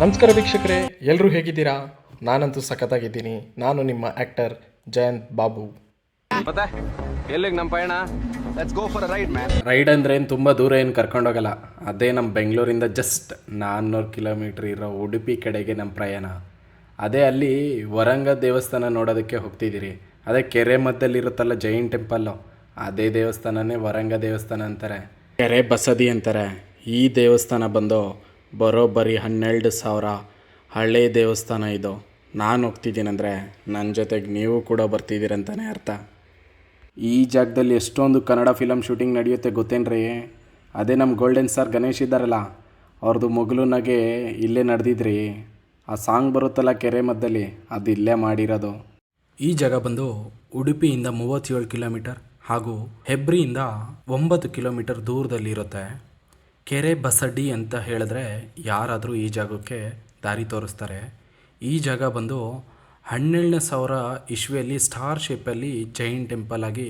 ನಮಸ್ಕಾರ ವೀಕ್ಷಕರೇ, ಎಲ್ಲರೂ ಹೇಗಿದ್ದೀರಾ? ನಾನಂತೂ ಸಖತ್ತಾಗಿದ್ದೀನಿ. ನಾನು ನಿಮ್ಮ ಆ್ಯಕ್ಟರ್ ಜಯಂತ್ ಬಾಬು. ಮತ್ತೆ ಎಲ್ಲಿಗೆ ನಮ್ಮ ಪಯಣ? Let's go for a ride man. Ride ಅಂದರೆ ಏನು ತುಂಬ ದೂರ ಏನು ಕರ್ಕೊಂಡೋಗಲ್ಲ. ಅದೇ ನಮ್ಮ ಬೆಂಗಳೂರಿಂದ ಜಸ್ಟ್ 400 ಕಿಲೋಮೀಟ್ರ್ ಇರೋ ಉಡುಪಿ ಕಡೆಗೆ ನಮ್ಮ ಪ್ರಯಾಣ. ಅದೇ ಅಲ್ಲಿ ವರಂಗ ದೇವಸ್ಥಾನ ನೋಡೋದಕ್ಕೆ ಹೋಗ್ತಿದ್ದೀರಿ. ಅದೇ ಕೆರೆ ಮಧ್ಯದಲ್ಲಿರುತ್ತಲ್ಲ ಜೈನ್ ಟೆಂಪಲ್ಲು, ಅದೇ ದೇವಸ್ಥಾನನೇ ವರಂಗ ದೇವಸ್ಥಾನ ಅಂತಾರೆ, ಕೆರೆ ಬಸದಿ ಅಂತಾರೆ. ಈ ದೇವಸ್ಥಾನ ಬಂದು ಬರೋಬ್ಬರಿ 12,000 ಹಳೆ ದೇವಸ್ಥಾನ ಇದು. ನಾನು ಹೋಗ್ತಿದ್ದೀನಂದರೆ ನನ್ನ ಜೊತೆಗೆ ನೀವು ಕೂಡ ಬರ್ತಿದ್ದೀರಂತಾನೆ ಅರ್ಥ. ಈ ಜಾಗದಲ್ಲಿ ಎಷ್ಟೊಂದು ಕನ್ನಡ ಫಿಲಮ್ ಶೂಟಿಂಗ್ ನಡೆಯುತ್ತೆ ಗೊತ್ತೇನ್ರಿ? ಅದೇ ನಮ್ಮ ಗೋಲ್ಡನ್ ಸ್ಟಾರ್ ಗಣೇಶ್ ಇದ್ದಾರಲ್ಲ, ಅವ್ರದ್ದು ಮೊಗಲುನಾಗೆ ಇಲ್ಲೇ ನಡೆದಿದ್ರಿ. ಆ ಸಾಂಗ್ ಬರುತ್ತಲ್ಲ ಕೆರೆ ಮಧ್ಯದಲ್ಲಿ, ಅದು ಇಲ್ಲೇ ಮಾಡಿರೋದು. ಈ ಜಾಗ ಬಂದು ಉಡುಪಿಯಿಂದ 37 ಕಿಲೋಮೀಟರ್ ಹಾಗೂ ಹೆಬ್ರಿಯಿಂದ 9 ಕಿಲೋಮೀಟರ್ ದೂರದಲ್ಲಿರುತ್ತೆ. ಕೆರೆ ಬಸಡಿ ಅಂತ ಹೇಳಿದ್ರೆ ಯಾರಾದರೂ ಈ ಜಾಗಕ್ಕೆ ದಾರಿ ತೋರಿಸ್ತಾರೆ. ಈ ಜಾಗ ಬಂದು 12,000 ಇಸ್ವಿಯಲ್ಲಿ ಸ್ಟಾರ್ ಶೇಪಲ್ಲಿ ಜೈನ್ ಟೆಂಪಲ್ ಆಗಿ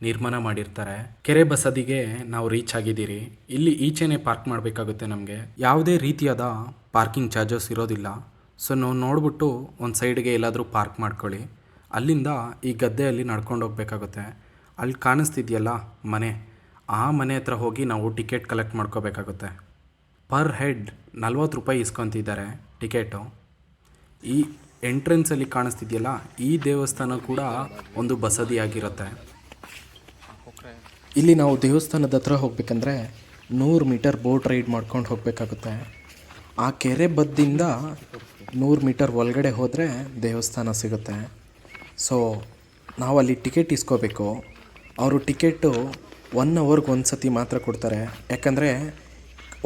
ನಿರ್ಮಾಣ ಮಾಡಿರ್ತಾರೆ. ಕೆರೆ ಬಸದಿಗೆ ನಾವು ರೀಚ್ ಆಗಿದ್ದೀರಿ. ಇಲ್ಲಿ ಈಚೆನೇ ಪಾರ್ಕ್ ಮಾಡಬೇಕಾಗುತ್ತೆ. ನಮಗೆ ಯಾವುದೇ ರೀತಿಯಾದ ಪಾರ್ಕಿಂಗ್ ಚಾರ್ಜಸ್ ಇರೋದಿಲ್ಲ. ಸೊ ನಾವು ನೋಡ್ಬಿಟ್ಟು ಒಂದು ಸೈಡ್ಗೆ ಎಲ್ಲಾದರೂ ಪಾರ್ಕ್ ಮಾಡ್ಕೊಳ್ಳಿ. ಅಲ್ಲಿಂದ ಈ ಗದ್ದೆಯಲ್ಲಿ ನಡ್ಕೊಂಡು ಹೋಗ್ಬೇಕಾಗುತ್ತೆ. ಅಲ್ಲಿ ಕಾಣಿಸ್ತಿದೆಯಲ್ಲ ಮನೆ, ಆ ಮನೆ ಹತ್ರ ಹೋಗಿ ನಾವು ಟಿಕೆಟ್ ಕಲೆಕ್ಟ್ ಮಾಡ್ಕೋಬೇಕಾಗುತ್ತೆ. ಪರ್ ಹೆಡ್ 40 ರೂಪಾಯಿ ಇಸ್ಕೊತಿದ್ದಾರೆ ಟಿಕೆಟು. ಈ ಎಂಟ್ರೆನ್ಸಲ್ಲಿ ಕಾಣಿಸ್ತಿದೆಯಲ್ಲ, ಈ ದೇವಸ್ಥಾನ ಕೂಡ ಒಂದು ಬಸದಿಯಾಗಿರುತ್ತೆ. ಇಲ್ಲಿ ನಾವು ದೇವಸ್ಥಾನದ ಹತ್ರ ಹೋಗ್ಬೇಕಂದ್ರೆ 100 ಮೀಟರ್ ಬೋಟ್ ರೈಡ್ ಮಾಡ್ಕೊಂಡು ಹೋಗಬೇಕಾಗುತ್ತೆ. ಆ ಕೆರೆ ಬದ್ದಿಂದ 100 ಮೀಟರ್ ಒಳಗಡೆ ಹೋದರೆ ದೇವಸ್ಥಾನ ಸಿಗುತ್ತೆ. ಸೊ ನಾವಲ್ಲಿ ಟಿಕೆಟ್ ಇಸ್ಕೋಬೇಕು. ಅವರು ಟಿಕೆಟು 1 ಅವರ್ಗೆ ಒಂದು ಸತಿ ಮಾತ್ರ ಕೊಡ್ತಾರೆ. ಯಾಕಂದರೆ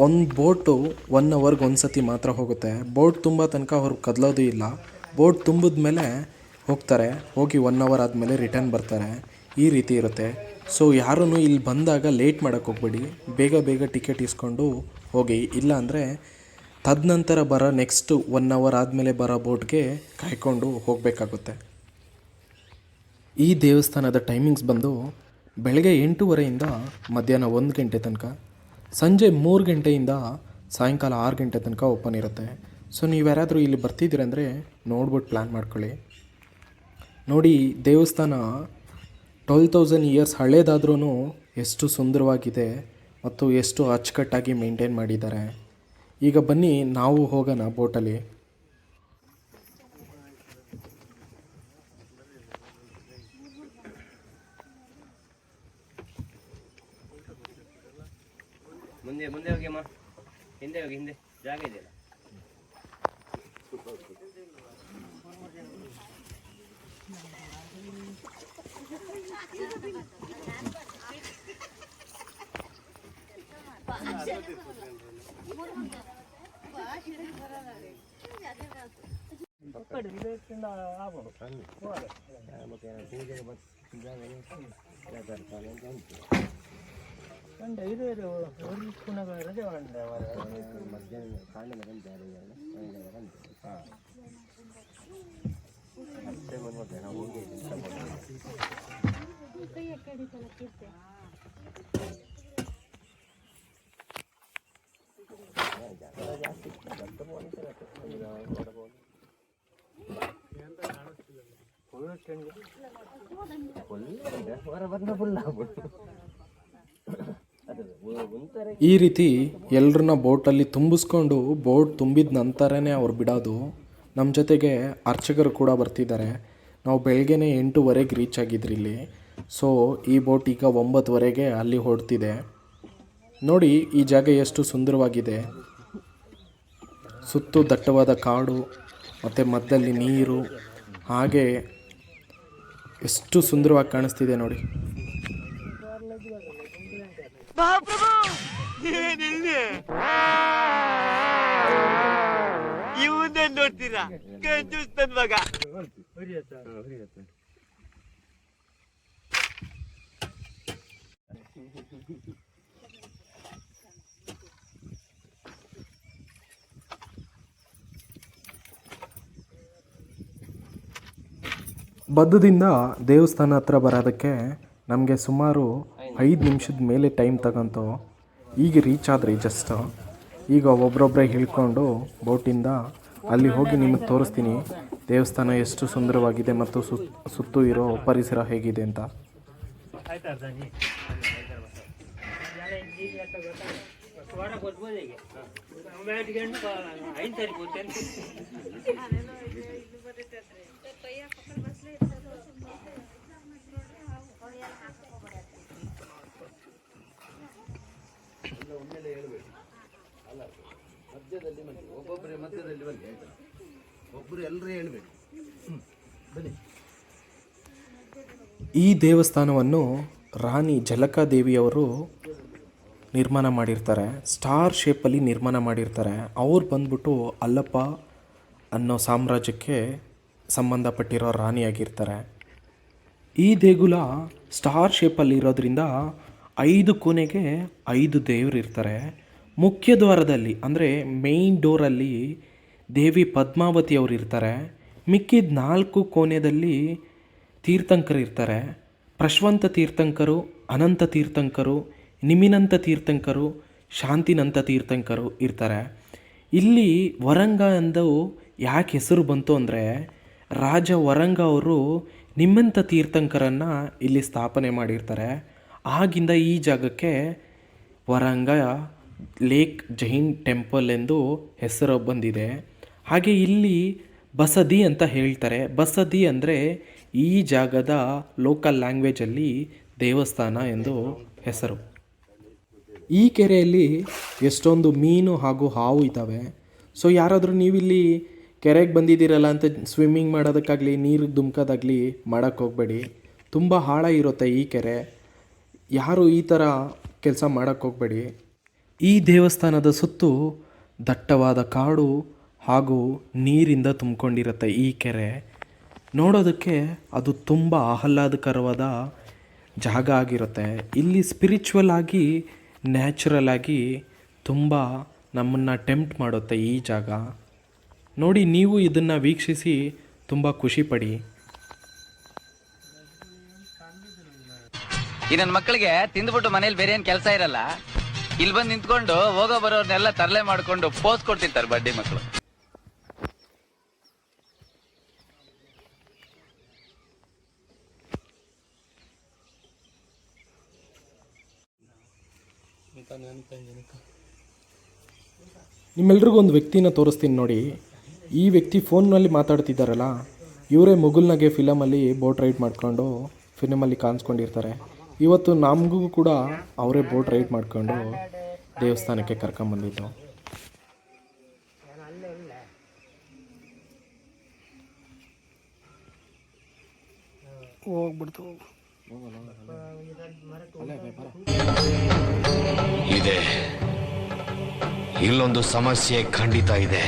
ಒಂದು ಬೋಟು 1 ಅವರ್ಗೆ ಒಂದು ಸತಿ ಮಾತ್ರ ಹೋಗುತ್ತೆ. ಬೋಟ್ ತುಂಬ ತನಕ ಅವ್ರು ಕದಲೋದು ಇಲ್ಲ. ಬೋಟ್ ತುಂಬಿದ ಮೇಲೆ ಹೋಗ್ತಾರೆ, ಹೋಗಿ 1 ಅವರ್ ಆದಮೇಲೆ ರಿಟರ್ನ್ ಬರ್ತಾರೆ. ಈ ರೀತಿ ಇರುತ್ತೆ. ಸೊ ಯಾರೂ ಇಲ್ಲಿ ಬಂದಾಗ ಲೇಟ್ ಮಾಡೋಕ್ಕೆ ಹೋಗ್ಬೇಡಿ. ಬೇಗ ಬೇಗ ಟಿಕೆಟ್ ಇಸ್ಕೊಂಡು ಹೋಗಿ. ಇಲ್ಲ ಅಂದರೆ ತದನಂತರ ಬರೋ ನೆಕ್ಸ್ಟ್ 1 ಅವರ್ ಆದಮೇಲೆ ಬರೋ ಬೋಟ್ಗೆ ಕಾಯ್ಕೊಂಡು ಹೋಗಬೇಕಾಗುತ್ತೆ. ಈ ದೇವಸ್ಥಾನದ ಟೈಮಿಂಗ್ಸ್ ಬಂದು ಬೆಳಗ್ಗೆ 8:30ಇಂದ ಮಧ್ಯಾಹ್ನ 1 ಗಂಟೆ ತನಕ, ಸಂಜೆ 3 ಗಂಟೆಯಿಂದ ಸಾಯಂಕಾಲ 6 ಗಂಟೆ ತನಕ ಓಪನ್ ಇರುತ್ತೆ. ಸೊ ನೀವು ಯಾರಾದರೂ ಇಲ್ಲಿ ಬರ್ತಿದ್ದೀರಂದರೆ ನೋಡ್ಬಿಟ್ಟು ಪ್ಲ್ಯಾನ್ ಮಾಡ್ಕೊಳ್ಳಿ. ನೋಡಿ, ದೇವಸ್ಥಾನ 12,000 ಇಯರ್ಸ್ ಹಳೇದಾದ್ರೂ ಎಷ್ಟು ಸುಂದರವಾಗಿದೆ ಮತ್ತು ಎಷ್ಟು ಅಚ್ಚುಕಟ್ಟಾಗಿ ಮೇಂಟೈನ್ ಮಾಡಿದ್ದಾರೆ. ಈಗ ಬನ್ನಿ ನಾವು ಹೋಗೋಣ ಬೋಟಲ್ಲಿ. ಮುಂದೆ ಮುಂದೆ ಹೋಗಿ ಅಮ್ಮ, ಹಿಂದೆ ಹೋಗಿ, ಹಿಂದೆ ಜಾಗ ಇದೆಯಲ್ಲ. ಈ ರೀತಿ ಎಲ್ಲರನ್ನ ಬೋಟಲ್ಲಿ ತುಂಬಿಸ್ಕೊಂಡು ಬೋಟ್ ತುಂಬಿದ ನಂತರನೇ ಅವ್ರು ಬಿಡೋದು. ನಮ್ಮ ಜೊತೆಗೆ ಅರ್ಚಕರು ಕೂಡ ಬರ್ತಿದ್ದಾರೆ. ನಾವು ಬೆಳಗ್ಗೆನೇ 8:30ಗೆ ರೀಚ್ ಆಗಿದ್ರಿ ಇಲ್ಲಿ. ಸೊ ಈ ಬೋಟ್ ಈಗ 9:00ವರೆಗೆ ಅಲ್ಲಿ ಹೊರಡ್ತಿದೆ. ನೋಡಿ ಈ ಜಾಗ ಎಷ್ಟು ಸುಂದರವಾಗಿದೆ. ಸುತ್ತು ದಟ್ಟವಾದ ಕಾಡು ಮತ್ತು ಮಧ್ಯದಲ್ಲಿ ನೀರು, ಹಾಗೆ ಎಷ್ಟು ಸುಂದರವಾಗಿ ಕಾಣಿಸ್ತಿದೆ ನೋಡಿ. ನೋಡ್ತೀರಾ ಮಗ ಬದ್ದದಿಂದ ದೇವಸ್ಥಾನ ಹತ್ರ ಬರೋದಕ್ಕೆ ನಮಗೆ ಸುಮಾರು 5 ನಿಮಿಷದ ಮೇಲೆ ಟೈಮ್ ತಗೊಂತು. ಈಗ ರೀಚ್ ಆದ್ರಿ ಜಸ್ಟ್. ಈಗ ಒಬ್ಬರೊಬ್ಬರೇ ಹಿಡ್ಕೊಂಡು ಬೋಟಿಂದ ಅಲ್ಲಿ ಹೋಗಿ ನಿಮಗೆ ತೋರಿಸ್ತೀನಿ ದೇವಸ್ಥಾನ ಎಷ್ಟು ಸುಂದರವಾಗಿದೆ ಮತ್ತು ಸುತ್ತು ಇರೋ ಪರಿಸರ ಹೇಗಿದೆ ಅಂತ. ಈ ದೇವಸ್ಥಾನವನ್ನು ರಾಣಿ ಜಲಕಾದೇವಿಯವರು ನಿರ್ಮಾಣ ಮಾಡಿರ್ತಾರೆ. ಸ್ಟಾರ್ ಶೇಪಲ್ಲಿ ನಿರ್ಮಾಣ ಮಾಡಿರ್ತಾರೆ. ಅವ್ರು ಬಂದ್ಬಿಟ್ಟು ಅಲ್ಲಪ್ಪ ಅನ್ನೋ ಸಾಮ್ರಾಜ್ಯಕ್ಕೆ ಸಂಬಂಧಪಟ್ಟಿರೋ ರಾಣಿಯಾಗಿರ್ತಾರೆ. ಈ ದೇಗುಲ ಸ್ಟಾರ್ ಶೇಪಲ್ಲಿ ಇರೋದ್ರಿಂದ 5 ಕೊನೆಗೆ 5 ದೇವರು ಇರ್ತಾರೆ. ಮುಖ್ಯ ದ್ವಾರದಲ್ಲಿ ಅಂದರೆ ಮೇಯ್ನ್ ಡೋರಲ್ಲಿ ದೇವಿ ಪದ್ಮಾವತಿ ಅವರು ಇರ್ತಾರೆ. ಮಿಕ್ಕಿದ 4 ಕೋಣೆಯಲ್ಲಿ ತೀರ್ಥಂಕರು ಇರ್ತಾರೆ. ಪ್ರಶ್ವಂತ ತೀರ್ಥಂಕರು, ಅನಂತ ತೀರ್ಥಂಕರು, ನಿಮಿನಂತ ತೀರ್ಥಂಕರು, ಶಾಂತಿನಂತ ತೀರ್ಥಂಕರು ಇರ್ತಾರೆ. ಇಲ್ಲಿ ವರಂಗ ಎಂದು ಯಾಕೆ ಹೆಸರು ಬಂತು ಅಂದರೆ ರಾಜ ವರಂಗ ಅವರು ನಿಮ್ಮಂಥ ತೀರ್ಥಂಕರನ್ನು ಇಲ್ಲಿ ಸ್ಥಾಪನೆ ಮಾಡಿರ್ತಾರೆ. ಆಗಿಂದ ಈ ಜಾಗಕ್ಕೆ ವರಂಗ ಲೇಕ್ ಜೈನ್ ಟೆಂಪಲ್ ಎಂದು ಹೆಸರು ಬಂದಿದೆ. ಹಾಗೆ ಇಲ್ಲಿ ಬಸದಿ ಅಂತ ಹೇಳ್ತಾರೆ. ಬಸದಿ ಅಂದರೆ ಈ ಜಾಗದ ಲೋಕಲ್ ಲ್ಯಾಂಗ್ವೇಜಲ್ಲಿ ದೇವಸ್ಥಾನ ಎಂದು ಹೆಸರು. ಈ ಕೆರೆಯಲ್ಲಿ ಎಷ್ಟೊಂದು ಮೀನು ಹಾಗೂ ಹಾವು ಇದ್ದಾವೆ. ಸೊ ಯಾರಾದರೂ ನೀವಿಲ್ಲಿ ಕೆರೆಗೆ ಬಂದಿದ್ದೀರಲ್ಲ ಅಂತ ಸ್ವಿಮ್ಮಿಂಗ್ ಮಾಡೋದಕ್ಕಾಗಲಿ ನೀರಿಗೆ ಧುಮ್ಕೋದಾಗಲಿ ಮಾಡೋಕ್ಕೆ ಹೋಗಬೇಡಿ. ತುಂಬ ಆಳ ಇರುತ್ತೆ ಈ ಕೆರೆ. ಯಾರು ಈ ಥರ ಕೆಲಸ ಮಾಡೋಕ್ಕೆ ಹೋಗಬೇಡಿ. ಈ ದೇವಸ್ಥಾನದ ಸುತ್ತು ದಟ್ಟವಾದ ಕಾಡು ಹಾಗೂ ನೀರಿಂದ ತುಂಬಿಕೊಂಡಿರುತ್ತೆ ಈ ಕೆರೆ. ನೋಡೋದಕ್ಕೆ ಅದು ತುಂಬ ಆಹ್ಲಾದಕರವಾದ ಜಾಗ ಆಗಿರುತ್ತೆ. ಇಲ್ಲಿ ಸ್ಪಿರಿಚುವಲ್ ಆಗಿ ನ್ಯಾಚುರಲ್ ಆಗಿ ತುಂಬ ನಮ್ಮನ್ನು ಟೆಂಪ್ಟ್ ಮಾಡುತ್ತೆ ಈ ಜಾಗ. ನೋಡಿ, ನೀವು ಇದನ್ನು ವೀಕ್ಷಿಸಿ ತುಂಬ ಖುಷಿಪಡಿ. ಈ ನನ್ನ ಮಕ್ಕಳಿಗೆ ತಿಂದ್ಬಿಟ್ಟು ಮನೇಲಿ ಬೇರೆ ಏನ್ ಕೆಲಸ ಇರಲ್ಲ, ಇಲ್ಲಿ ಬಂದು ನಿಂತ್ಕೊಂಡು ಹೋಗೋ ಬರೋರ್ನೆಲ್ಲ ತರಲೆ ಮಾಡ್ಕೊಂಡು ಪೋಸ್ ಕೊಡ್ತಿರ್ತಾರೆ ಬಡ್ಡಿ ಮಕ್ಕಳು. ನಿಮ್ಮೆಲ್ರಿಗೂ ಒಂದು ವ್ಯಕ್ತಿನ ತೋರಿಸ್ತೀನಿ ನೋಡಿ. ಈ ವ್ಯಕ್ತಿ ಫೋನ್ನಲ್ಲಿ ಮಾತಾಡ್ತಿದ್ದಾರಲ್ಲ, ಇವರೇ ಮುಗುಲ್ನಗೆ ಫಿಲಮಲ್ಲಿ ಬೋಟ್ ರೈಡ್ ಮಾಡಿಕೊಂಡು ಫಿಲಮಲ್ಲಿ ಕಾಣಿಸ್ಕೊಂಡಿರ್ತಾರೆ. ಇವತ್ತು ನಮಗೂ ಕೂಡ ಅವರೇ ಬೋಟ್ ರೈಡ್ ಮಾಡಿಕೊಂಡು ದೇವಸ್ಥಾನಕ್ಕೆ ಕರ್ಕೊಂಬಂದಿದ್ದು. ಇದೆ, ಇಲ್ಲೊಂದು ಸಮಸ್ಯೆ ಖಂಡಿತ ಇದೆ.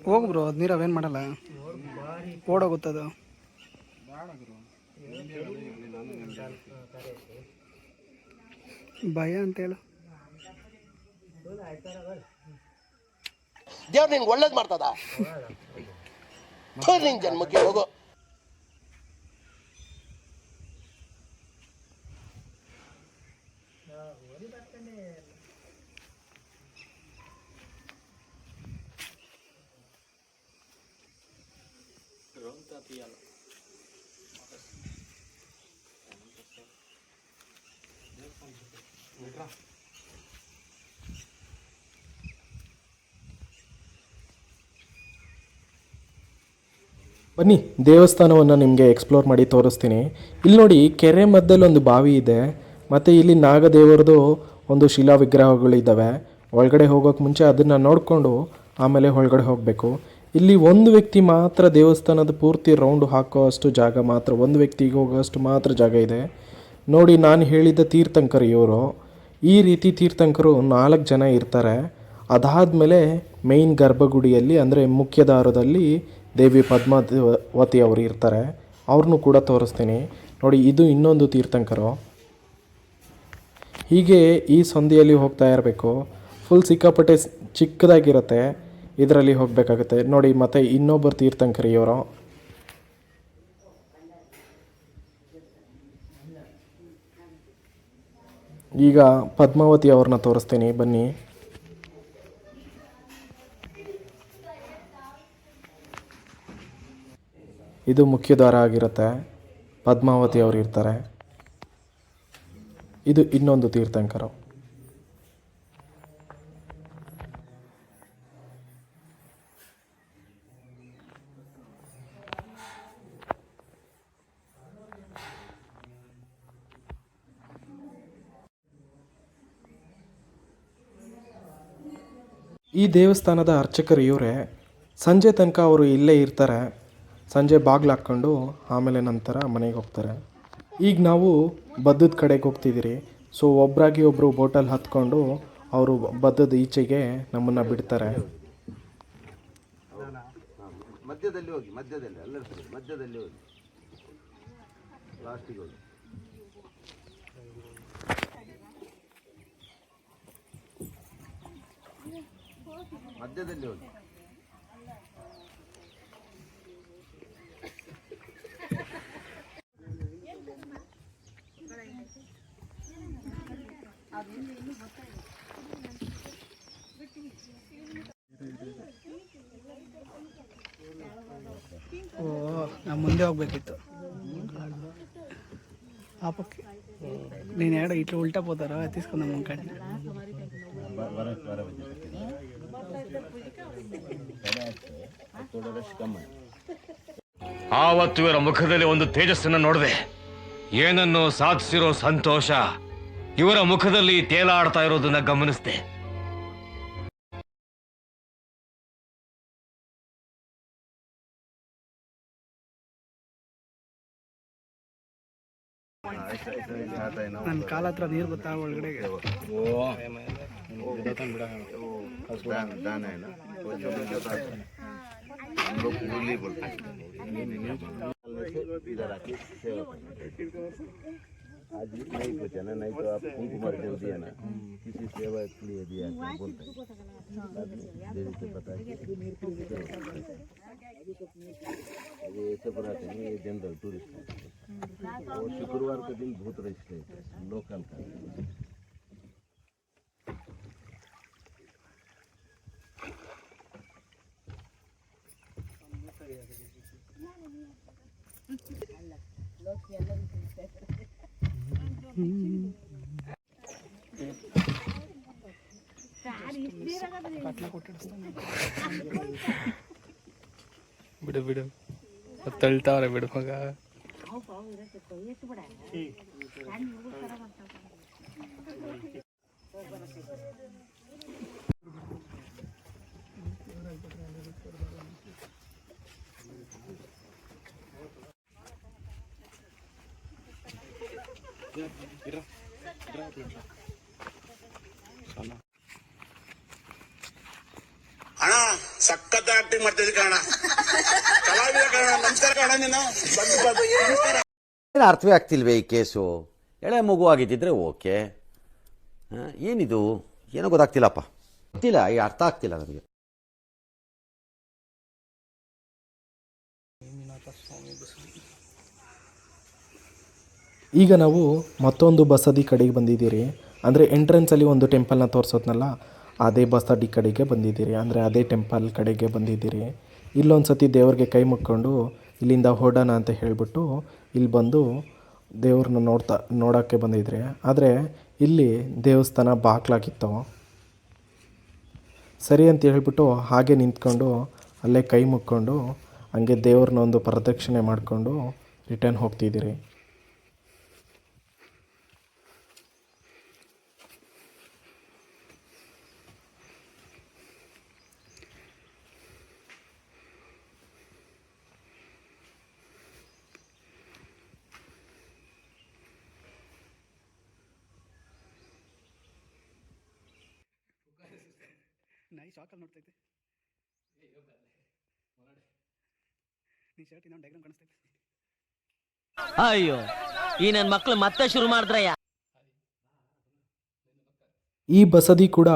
ಹೋಗು ಬ್ರೋ, ಅದು ನೀರು ಅವೇನು ಮಾಡಲ್ಲ, ಓಡೋಗುತ್ತದು. ಭಯ ಅಂತೇಳು. ದೇವ್ರು ನಿನ್ಗೆ ಒಳ್ಳೇದು ಮಾಡ್ತದ ನಿನ್ ಜನ್ಮಕ್ಕೆ ಹೋಗೋ. ಬನ್ನಿ, ದೇವಸ್ಥಾನವನ್ನು ನಿಮಗೆ ಎಕ್ಸ್ಪ್ಲೋರ್ ಮಾಡಿ ತೋರಿಸ್ತೀನಿ. ಇಲ್ಲಿ ನೋಡಿ, ಕೆರೆ ಮಧ್ಯದಲ್ಲಿ ಒಂದು ಬಾವಿ ಇದೆ ಮತ್ತು ಇಲ್ಲಿ ನಾಗದೇವರದು ಒಂದು ಶಿಲಾ ವಿಗ್ರಹಗಳಿದ್ದಾವೆ. ಒಳಗಡೆ ಹೋಗೋಕ್ಕೆ ಮುಂಚೆ ಅದನ್ನು ನೋಡಿಕೊಂಡು ಆಮೇಲೆ ಒಳಗಡೆ ಹೋಗಬೇಕು. ಇಲ್ಲಿ ಒಂದು ವ್ಯಕ್ತಿ ಮಾತ್ರ ದೇವಸ್ಥಾನದ ಪೂರ್ತಿ ರೌಂಡು ಹಾಕೋ ಅಷ್ಟು ಜಾಗ ಮಾತ್ರ, ಒಂದು ವ್ಯಕ್ತಿಗೆ ಹೋಗೋಷ್ಟು ಮಾತ್ರ ಜಾಗ ಇದೆ. ನೋಡಿ, ನಾನು ಹೇಳಿದ ತೀರ್ಥಂಕರು ಇವರು. ಈ ರೀತಿ ತೀರ್ಥಂಕರು 4 ಜನ ಇರ್ತಾರೆ. ಅದಾದಮೇಲೆ ಮೇಯ್ನ್ ಗರ್ಭಗುಡಿಯಲ್ಲಿ ಅಂದರೆ ಮುಖ್ಯ ದ್ವಾರದಲ್ಲಿ ದೇವಿ ಪದ್ಮಾವತಿ ಅವರು ಇರ್ತಾರೆ. ಅವ್ರನ್ನೂ ಕೂಡ ತೋರಿಸ್ತೀನಿ. ನೋಡಿ, ಇದು ಇನ್ನೊಂದು ತೀರ್ಥಂಕರು. ಹೀಗೆ ಈ ಸಂಧಿಯಲ್ಲಿ ಹೋಗ್ತಾ ಇರಬೇಕು. ಫುಲ್ ಸಿಕ್ಕಾಪಟ್ಟೆ ಚಿಕ್ಕದಾಗಿರುತ್ತೆ, ಇದರಲ್ಲಿ ಹೋಗಬೇಕಾಗುತ್ತೆ. ನೋಡಿ, ಮತ್ತು ಇನ್ನೊಬ್ಬರು ತೀರ್ಥಂಕರಿಯವರು. ಈಗ ಪದ್ಮಾವತಿ ಅವ್ರನ್ನ ತೋರಿಸ್ತೀನಿ, ಬನ್ನಿ. ಇದು ಮುಖ್ಯ ದ್ವಾರ ಆಗಿರುತ್ತೆ, ಪದ್ಮಾವತಿ ಅವರು ಇರ್ತಾರೆ. ಇದು ಇನ್ನೊಂದು ತೀರ್ಥಂಕರು. ಈ ದೇವಸ್ಥಾನದ ಅರ್ಚಕರು ಇವರೇ. ಸಂಜೆ ತನಕ ಅವರು ಇಲ್ಲೇ ಇರ್ತಾರೆ. ಸಂಜೆ ಬಾಗಿಲು ಹಾಕ್ಕೊಂಡು ಆಮೇಲೆ ನಂತರ ಮನೆಗೆ ಹೋಗ್ತಾರೆ. ಈಗ ನಾವು ಬದ್ದದ ಕಡೆಗೆ ಹೋಗ್ತಿದ್ದೀರಿ. ಸೊ ಒಬ್ಬರಾಗಿ ಒಬ್ಬರು ಬೋಟಲ್ಲಿ ಹತ್ಕೊಂಡು ಅವರು ಬದ್ದದ ಈಚೆಗೆ ನಮ್ಮನ್ನು ಬಿಡ್ತಾರೆ. ಮಧ್ಯದಲ್ಲಿ ಹೋಗಿ, ಮಧ್ಯದಲ್ಲಿ ಅಲ್ಲೇ ಮಧ್ಯದಲ್ಲಿ ಹೋಗಿ, ಲಾಸ್ಟಿಗೆ ಹೋಗಿ. ಮಧ್ಯದಲ್ಲಿ ಹೋಗಿ. ಓ, ನಾವು ಮುಂದೆ ಹೋಗ್ಬೇಕಿತ್ತು ಆ ಪಕ್ಕೆ. ನೀನು ಎರಡು ಇಟ್ಲು ಉಲ್ಟಾ ಪೋತಾರ ಎತ್ತಿಸ್ಕೊಂಡು ನಮ್ಮ ಕಡೆ. ಆವತ್ತು ಇವರ ಮುಖದಲ್ಲಿ ಒಂದು ತೇಜಸ್ಸನ್ನು ನೋಡಿದೆ. ಏನನ್ನು ಸಾಧಿಸಿರೋ ಸಂತೋಷ ಇವರ ಮುಖದಲ್ಲಿ ತೇಲಾಡ್ತಾ ಇರೋದನ್ನ ಗಮನಿಸಿದೆ. ನನ್ನ ಕಾಲ ಹತ್ರ ನೀರು ಗೊತ್ತಾ ಒಳಗಡೆ. इधर आके सेवा करना। आज नहीं बचा ना, नहीं तो आप कुंकुमार दे दिया ना, किसी सेवा के लिए दिया क्या बोलते हैं, देवी से पता है ये ऐसे बनाते हैं। ये जनरल टूरिस्ट है और शुक्रवार के दिन बहुत रश रहता है लोकल का। ಬಿಡು ಬಿಡು, ತಳ್ತಾವ್ರೆ ಬಿಡು ಮಗ. ಅಣ್ಣ ಸಖತ್ ಆಕ್ಟಿಂಗ್ ಮಾಡ್ತಿದ್ದೆ ಕಣ, ಕಲಾವಿದ ಕಣ. ನಮಸ್ಕಾರ ಕಣ, ನೀನು ಏನು ಅರ್ಥವೇ ಆಗ್ತಿಲ್ವೇ ಈ ಕೇಸು? ಎಳೆ ಮಗು ಆಗಿದ್ದಿದ್ರೆ ಓಕೆ, ಏನಿದು ಏನೋ ಗೊತ್ತಾಗ್ತಿಲ್ಲಪ್ಪ, ಗೊತ್ತಿಲ್ಲ, ಈ ಅರ್ಥ ಆಗ್ತಿಲ್ಲ ನನಗೆ. ಈಗ ನಾವು ಮತ್ತೊಂದು ಬಸದಿ ಕಡೆಗೆ ಬಂದಿದ್ದೀರಿ. ಅಂದರೆ ಎಂಟ್ರೆನ್ಸಲ್ಲಿ ಒಂದು ಟೆಂಪಲ್ನ ತೋರಿಸೋದ್ನಲ್ಲ, ಅದೇ ಬಸದಿ ಕಡೆಗೆ ಬಂದಿದ್ದೀರಿ. ಅಂದರೆ ಅದೇ ಟೆಂಪಲ್ ಕಡೆಗೆ ಬಂದಿದ್ದೀರಿ. ಇಲ್ಲೊಂದು ಸತಿ ದೇವ್ರಿಗೆ ಕೈ ಮುಕ್ಕೊಂಡು ಇಲ್ಲಿಂದ ಹೊರಡೋಣ ಅಂತ ಹೇಳಿಬಿಟ್ಟು ಇಲ್ಲಿ ಬಂದು ದೇವ್ರನ್ನ ನೋಡೋಕ್ಕೆ ಬಂದಿದ್ರಿ. ಆದರೆ ಇಲ್ಲಿ ದೇವಸ್ಥಾನ ಬಾಗ್ಲಾಗಿತ್ತು. ಸರಿ ಅಂತ ಹೇಳ್ಬಿಟ್ಟು ಹಾಗೆ ನಿಂತ್ಕೊಂಡು ಅಲ್ಲೇ ಕೈ ಮುಕ್ಕೊಂಡು ಹಂಗೆ ದೇವ್ರನ್ನ ಒಂದು ಪ್ರದಕ್ಷಿಣೆ ಮಾಡಿಕೊಂಡು ರಿಟರ್ನ್ ಹೋಗ್ತಿದ್ದೀರಿ. ನಾಯಿ ಶಾಕಲ್ಲಿ ನೋಡ್ತೈತೆ. ನೀ ಶರ್ಟ್ ಇನ್ನೊಂದು ಡೈಗ್ರಾಮ್ ಕಾಣಿಸ್ತೈತೆ. ಅಯ್ಯೋ ಈ ನನ್ ಮಕ್ಳು ಮತ್ತೆ ಶುರು ಮಾಡಿದ್ರಯ್ಯ. ಈ ಬಸದಿ ಕೂಡ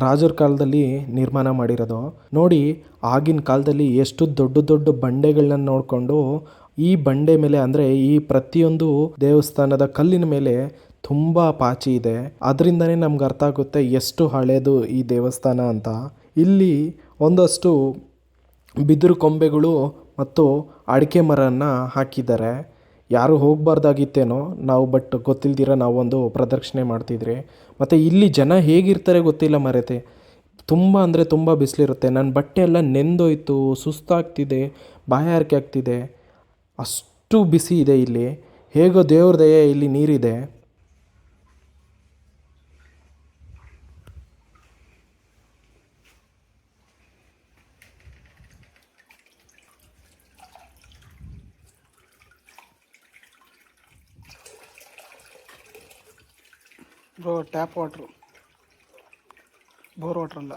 ರಾಜರ ಕಾಲದಲ್ಲಿ ನಿರ್ಮಾಣ ಮಾಡಿರೋದು. ನೋಡಿ, ಆಗಿನ ಕಾಲದಲ್ಲಿ ಎಷ್ಟು ದೊಡ್ಡ ದೊಡ್ಡ ಬಂಡೆಗಳನ್ನ ನೋಡಿಕೊಂಡು ಈ ಬಂಡೆ ಮೇಲೆ ಅಂದರೆ ಈ ಪ್ರತಿಯೊಂದು ದೇವಸ್ಥಾನದ ಕಲ್ಲಿನ ಮೇಲೆ ತುಂಬ ಪಾಚಿ ಇದೆ. ಅದರಿಂದನೇ ನಮ್ಗೆ ಅರ್ಥ ಆಗುತ್ತೆ ಎಷ್ಟು ಹಳೇದು ಈ ದೇವಸ್ಥಾನ ಅಂತ. ಇಲ್ಲಿ ಒಂದಷ್ಟು ಬಿದಿರು ಕೊಂಬೆಗಳು ಮತ್ತು ಅಡಿಕೆ ಮರನ ಹಾಕಿದ್ದಾರೆ. ಯಾರು ಹೋಗಬಾರ್ದಾಗಿತ್ತೇನೋ ನಾವು, ಬಟ್ ಗೊತ್ತಿಲ್ದಿರ ನಾವೊಂದು ಪ್ರದಕ್ಷಿಣೆ ಮಾಡ್ತಿದ್ರಿ. ಮತ್ತು ಇಲ್ಲಿ ಜನ ಹೇಗಿರ್ತಾರೆ ಗೊತ್ತಿಲ್ಲ ಮರೆತೆ. ತುಂಬ ಅಂದರೆ ತುಂಬ ಬಿಸಿಲಿರುತ್ತೆ. ನನ್ನ ಬಟ್ಟೆ ಎಲ್ಲ ನೆಂದೋಯ್ತು, ಸುಸ್ತಾಗ್ತಿದೆ, ಬಾಯಾರಿಕೆ ಆಗ್ತಿದೆ, ಅಷ್ಟು ಬಿಸಿ ಇದೆ ಇಲ್ಲಿ. ಹೇಗೋ ದೇವ್ರ ದಯೆ ಇಲ್ಲಿ ನೀರಿದೆ. Bro tap water, bore water ಅಲ್ಲ.